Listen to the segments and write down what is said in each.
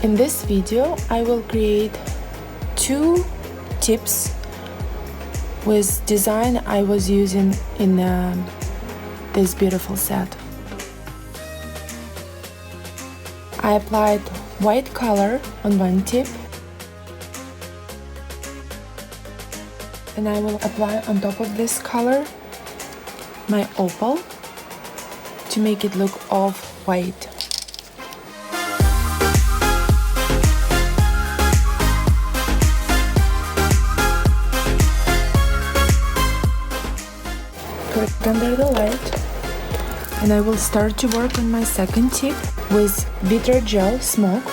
In this video, I will create 2 tips with design I was using in this beautiful set. I applied white color on one tip, and I will apply on top of this color my opal to make it look off-white. Put it under the light, and I will start to work on my second tip with Vitra Gel Smoke.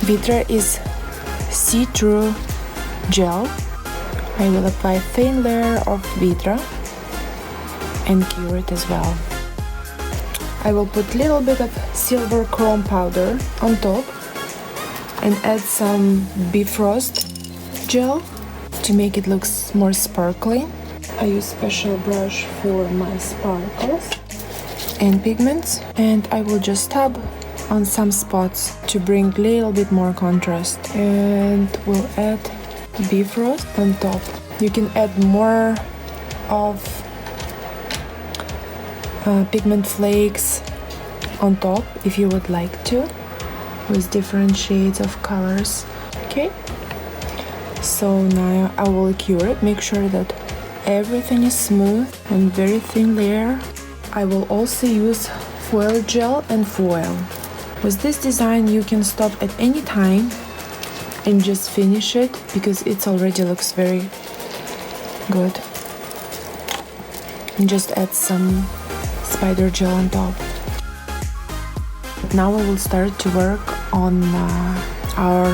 Vitra is see-through gel. I will apply a thin layer of Vitra and cure it as well. I will put a little bit of silver chrome powder on top and add some Bifrost gel to make it look more sparkly. I use special brush for my sparkles and pigments, and I will just tap on some spots to bring a little bit more contrast, and we'll add Bifrost on top. You can add more of pigment flakes on top if you would like to, with different shades of colors. Okay, so now I will cure it, make sure that everything is smooth and very thin layer. I will also use foil gel and foil. With this design you can stop at any time and just finish it because it already looks very good. And just add some spider gel on top. Now we will start to work on our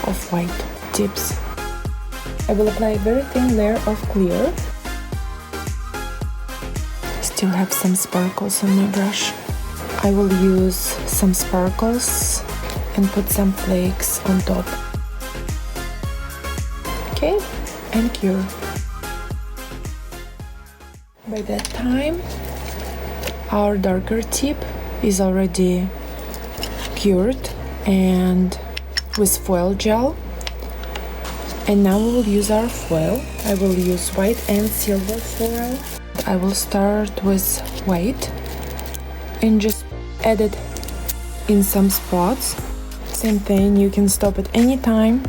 off-white tips. I will apply a very thin layer of clear. Still have some sparkles on my brush. I will use some sparkles and put some flakes on top. Okay, and cure. By that time, our darker tip is already cured and with foil gel. And now we will use our foil. I will use white and silver foil. I will start with white and just add it in some spots. Same thing, you can stop at any time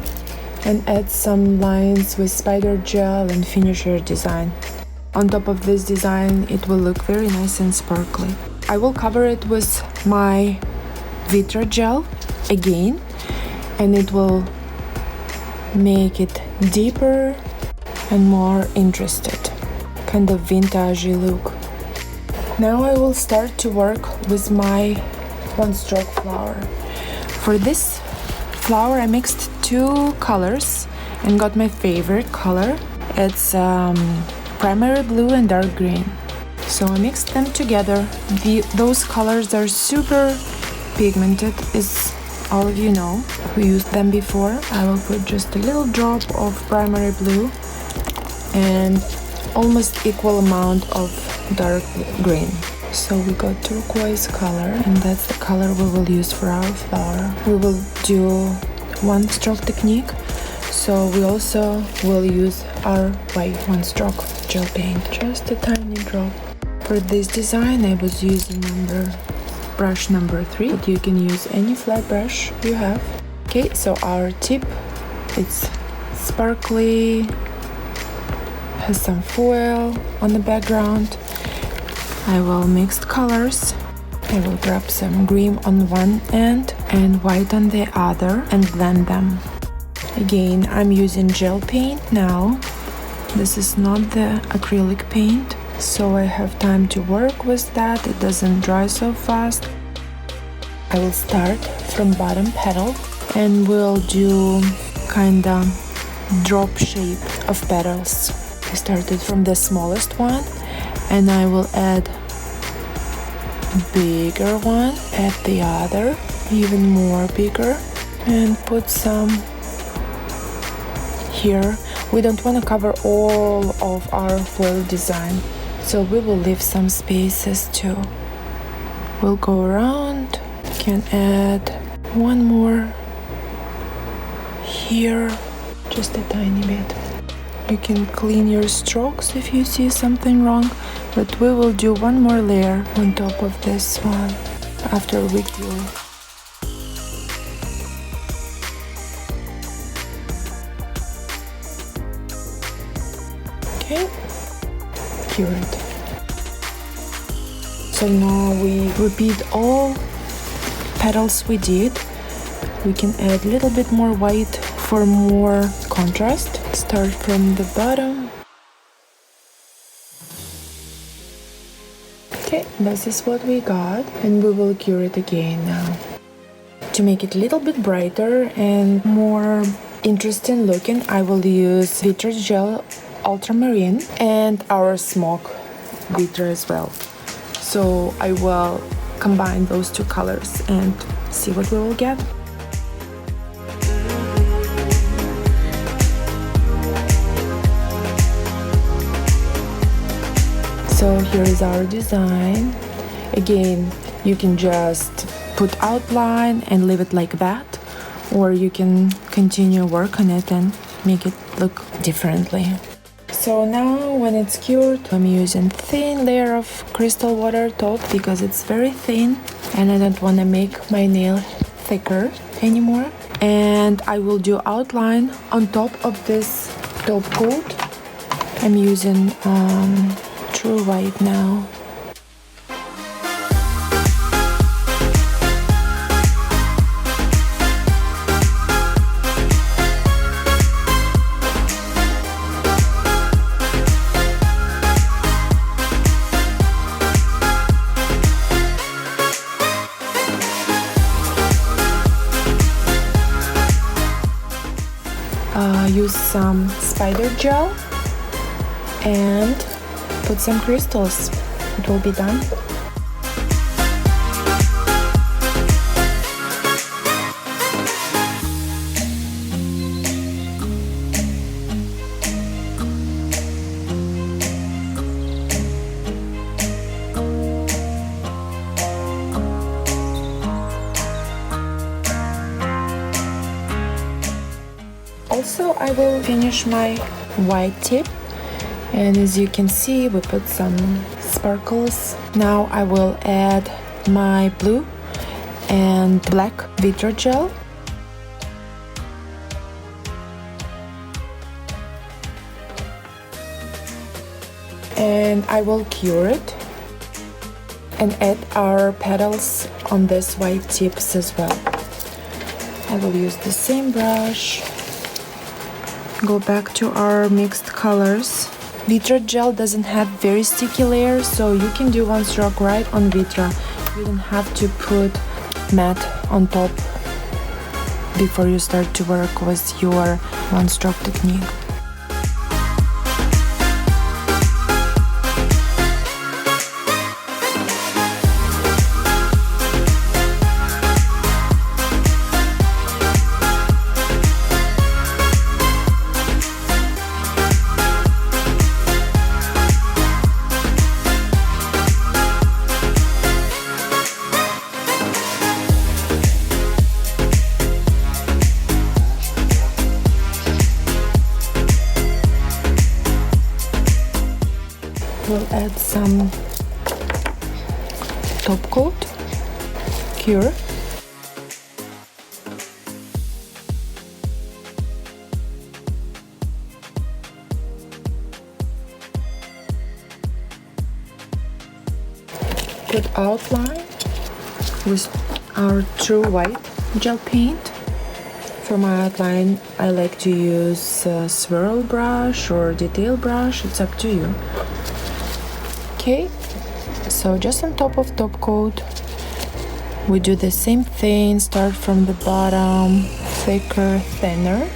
and add some lines with spider gel and finish your design. On top of this design, it will look very nice and sparkly. I will cover it with my Vitra gel again, and it will make it deeper and more interested, kind of vintagey look. Now I will start to work with my one-stroke flower. For this flower I mixed 2 colors and got my favorite color. It's primary blue and dark green. So I mixed them together. Those colors are super pigmented, as all of you know who used them before. I will put just a little drop of primary blue and almost equal amount of dark green. So we got turquoise color, and that's the color we will use for our flower. We will do one-stroke technique, so we also will use our white one-stroke gel paint, just a tiny drop. For this design I was using brush number 3, but you can use any flat brush you have. Okay, so our tip, it's sparkly, has some foil on the background. I will mix colors. I will grab some green on one end and white on the other and blend them. Again, I'm using gel paint now. This is not the acrylic paint, so I have time to work with that. It doesn't dry so fast. I will start from bottom petal and we'll do kinda drop shape of petals. I started from the smallest one, and I will add a bigger one at the other, even more bigger, and put some here. We don't want to cover all of our foil design, so we will leave some spaces too. We'll go around can add one more here, just a tiny bit. You can clean your strokes if you see something wrong, but we will do one more layer on top of this one after we cure. Okay, cured. So now we repeat all petals we did. We can add a little bit more white for more contrast. Start from the bottom. Okay, this is what we got, and we will cure it again now. To make it a little bit brighter and more interesting looking, I will use Vitra Gel Ultramarine and our Smoke Vitra as well. So I will combine those two colors and see what we will get. So here is our design. Again, you can just put outline and leave it like that, or you can continue work on it and make it look differently. So now when it's cured, I'm using thin layer of crystal water top because it's very thin and I don't want to make my nail thicker anymore. And I will do outline on top of this top coat. I'm using True White now. Use some spider gel and put some crystals. It will be done. Also, I will finish my white tip, and as you can see, we put some sparkles. Now I will add my blue and black Vitra gel. And I will cure it and add our petals on this white tips as well. I will use the same brush. Go back to our mixed colors. Vitra gel doesn't have very sticky layers, so you can do one stroke right on Vitra. You don't have to put matte on top before you start to work with your one stroke technique. We'll add some top coat, cure. Put outline with our True White gel paint. For my outline, I like to use a swirl brush or detail brush, it's up to you. Okay, so just on top of top coat, we do the same thing, start from the bottom, thicker, thinner.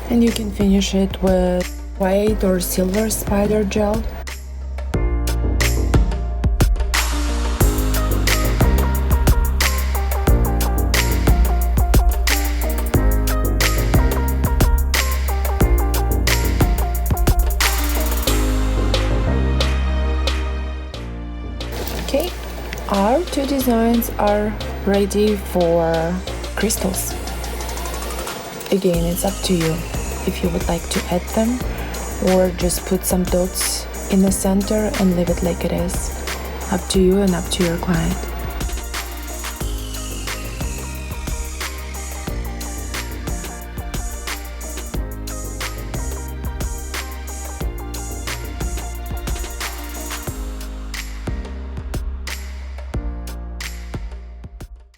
And you can finish it with white or silver spider gel. two designs are ready for crystals. Again, it's up to you if you would like to add them or just put some dots in the center and leave it like it is. Up to you and up to your client.